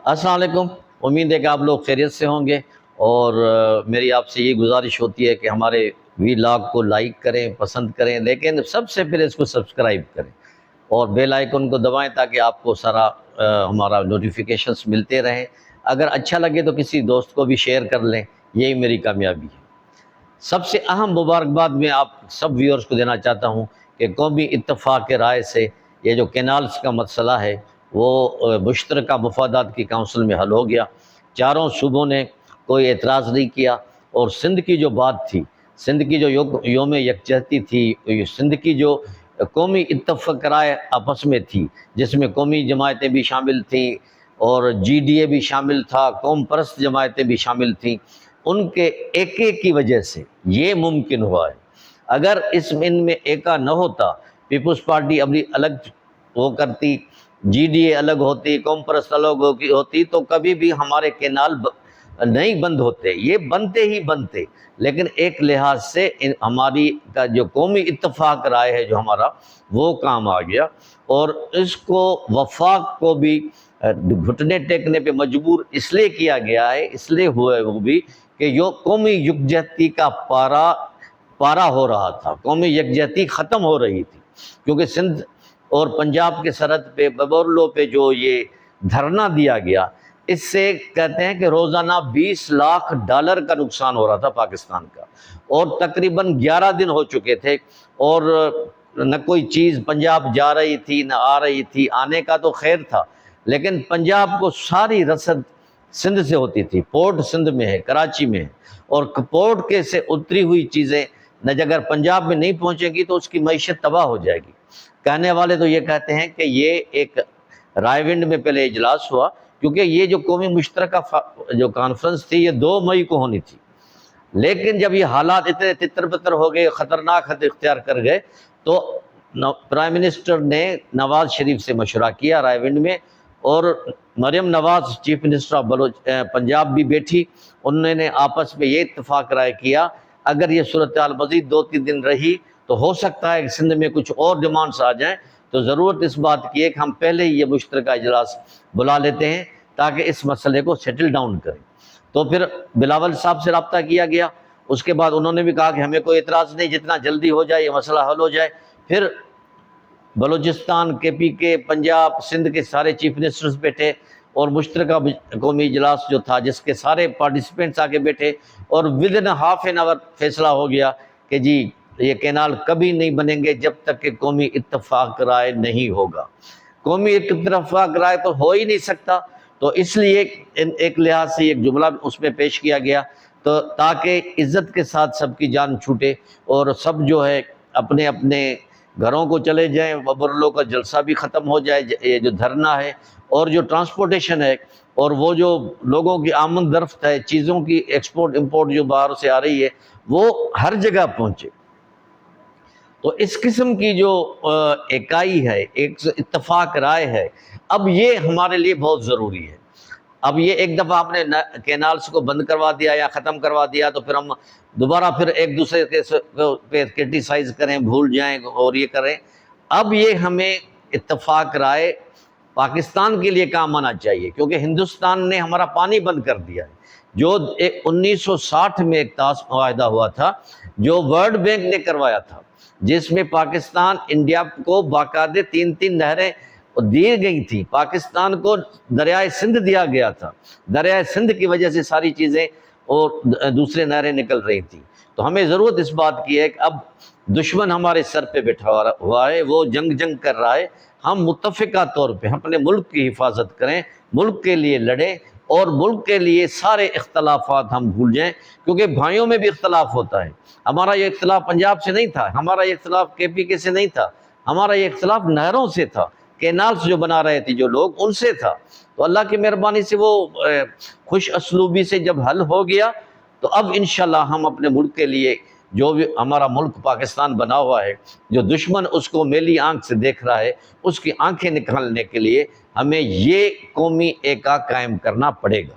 السلام علیکم، امید ہے کہ آپ لوگ خیریت سے ہوں گے، اور میری آپ سے یہ گزارش ہوتی ہے کہ ہمارے ولاگ کو لائک کریں، پسند کریں، لیکن سب سے پہلے اس کو سبسکرائب کریں اور بیل آئیکن کو دبائیں تاکہ آپ کو سارا ہمارا نوٹیفیکیشنز ملتے رہیں۔ اگر اچھا لگے تو کسی دوست کو بھی شیئر کر لیں، یہی میری کامیابی ہے۔ سب سے اہم مبارکباد میں آپ سب ویورز کو دینا چاہتا ہوں کہ قومی اتفاق کے رائے سے یہ جو کینالز کا مسئلہ ہے وہ مشترکہ مفادات کی کونسل میں حل ہو گیا۔ چاروں صوبوں نے کوئی اعتراض نہیں کیا، اور سندھ کی جو بات تھی، سندھ کی جو یوم یکجہتی تھی، سندھ کی جو قومی اتفاق رائے آپس میں تھی، جس میں قومی جماعتیں بھی شامل تھیں اور جی ڈی اے بھی شامل تھا، قوم پرست جماعتیں بھی شامل تھیں، ان کے ایکے کی وجہ سے یہ ممکن ہوا ہے۔ اگر ان میں ایکا نہ ہوتا، پیپلز پارٹی ابھی الگ وہ کرتی، جی ڈی اے الگ ہوتی، قوم پرست الگ ہوتی، تو کبھی بھی ہمارے کینال نہیں بند ہوتے، یہ بنتے ہی بنتے۔ لیکن ایک لحاظ سے ہماری کا جو قومی اتفاق رائے ہے جو ہمارا، وہ کام آ گیا، اور اس کو وفاق کو بھی گھٹنے ٹیکنے پہ مجبور اس لیے کیا گیا ہے، اس لیے ہوا ہے وہ بھی کہ یہ قومی یکجہتی کا پارا ہو رہا تھا، قومی یکجہتی ختم ہو رہی تھی، کیونکہ سندھ اور پنجاب کے سرحد پہ ببورلو پہ جو یہ دھرنا دیا گیا، اس سے کہتے ہیں کہ روزانہ $20 لاکھ کا نقصان ہو رہا تھا پاکستان کا، اور تقریباً 11 دن ہو چکے تھے، اور نہ کوئی چیز پنجاب جا رہی تھی نہ آ رہی تھی۔ آنے کا تو خیر تھا، لیکن پنجاب کو ساری رسد سندھ سے ہوتی تھی، پورٹ سندھ میں ہے، کراچی میں ہے، اور پورٹ کے سے اتری ہوئی چیزیں نہ اگر پنجاب میں نہیں پہنچے گی تو اس کی معیشت تباہ ہو جائے گی۔ کہنے والے تو یہ کہتے ہیں کہ یہ ایک رائے ونڈ میں پہلے اجلاس ہوا، کیونکہ یہ جو قومی مشترکہ جو کانفرنس تھی یہ 2 مئی کو ہونی تھی، لیکن جب یہ حالات اتنے تتر بتر ہو گئے، خطرناک حد اختیار کر گئے، تو پرائم منسٹر نے نواز شریف سے مشورہ کیا رائے ونڈ میں، اور Maryam Nawaz chief minister of Punjab بھی بیٹھی، انہوں نے آپس میں یہ اتفاق رائے کیا اگر یہ صورتحال مزید 2-3 دن رہی تو ہو سکتا ہے کہ سندھ میں کچھ اور ڈیمانڈز آ جائیں، تو ضرورت اس بات کی ہے کہ ہم پہلے ہی یہ مشترکہ اجلاس بلا لیتے ہیں تاکہ اس مسئلے کو سیٹل ڈاؤن کریں۔ تو پھر بلاول صاحب سے رابطہ کیا گیا، اس کے بعد انہوں نے بھی کہا کہ ہمیں کوئی اعتراض نہیں، جتنا جلدی ہو جائے یہ مسئلہ حل ہو جائے۔ پھر بلوچستان، کے پی کے، پنجاب، سندھ کے سارے چیف منسٹرز بیٹھے، اور مشترکہ قومی اجلاس جو تھا جس کے سارے پارٹیسپینٹس آ کے بیٹھے، اور ودن ہاف این آور فیصلہ ہو گیا کہ جی یہ کینال کبھی نہیں بنیں گے جب تک کہ قومی اتفاق رائے نہیں ہوگا۔ قومی اتفاق رائے تو ہو ہی نہیں سکتا، تو اس لیے ایک لحاظ سے ایک جملہ اس میں پیش کیا گیا، تو تاکہ عزت کے ساتھ سب کی جان چھوٹے اور سب جو ہے اپنے اپنے گھروں کو چلے جائیں، ببرلو کا جلسہ بھی ختم ہو جائے، یہ جو دھرنا ہے اور جو ٹرانسپورٹیشن ہے اور وہ جو لوگوں کی آمد رفت ہے، چیزوں کی ایکسپورٹ امپورٹ جو باہر سے آ رہی ہے، وہ ہر جگہ پہنچے۔ تو اس قسم کی جو اکائی ہے، ایک اتفاق رائے ہے، اب یہ ہمارے لیے بہت ضروری ہے۔ اب یہ ایک دفعہ آپ نے کینالز کو بند کروا دیا یا ختم کروا دیا تو پھر ہم دوبارہ پھر ایک دوسرے پہ کرٹیسائز کریں، بھول جائیں اور یہ کریں۔ اب یہ ہمیں اتفاق رائے پاکستان کے لیے کام آنا چاہیے، کیونکہ ہندوستان نے ہمارا پانی بند کر دیا ہے، جو 1960 میں ایک معاہدہ ہوا تھا جو ورلڈ بینک نے کروایا تھا، جس میں پاکستان انڈیا کو باقاعدہ 3 نہریں دی گئی تھی۔ پاکستان کو دریائے سندھ دیا گیا تھا، دریائے سندھ کی وجہ سے ساری چیزیں اور دوسرے نہریں نکل رہی تھیں۔ تو ہمیں ضرورت اس بات کی ہے کہ اب دشمن ہمارے سر پہ بیٹھا ہوا ہے، وہ جنگ کر رہا ہے، ہم متفقہ طور پہ اپنے ملک کی حفاظت کریں، ملک کے لیے لڑیں، اور ملک کے لیے سارے اختلافات ہم بھول جائیں، کیونکہ بھائیوں میں بھی اختلاف ہوتا ہے۔ ہمارا یہ اختلاف پنجاب سے نہیں تھا، ہمارا یہ اختلاف کے پی کے سے نہیں تھا، ہمارا یہ اختلاف نہروں سے تھا، کینالز جو بنا رہے تھے جو لوگ، ان سے تھا۔ تو اللہ کی مہربانی سے وہ خوش اسلوبی سے جب حل ہو گیا، تو اب انشاءاللہ ہم اپنے ملک کے لیے، جو بھی ہمارا ملک پاکستان بنا ہوا ہے، جو دشمن اس کو میلی آنکھ سے دیکھ رہا ہے، اس کی آنکھیں نکالنے کے لیے ہمیں یہ قومی ایکا قائم کرنا پڑے گا۔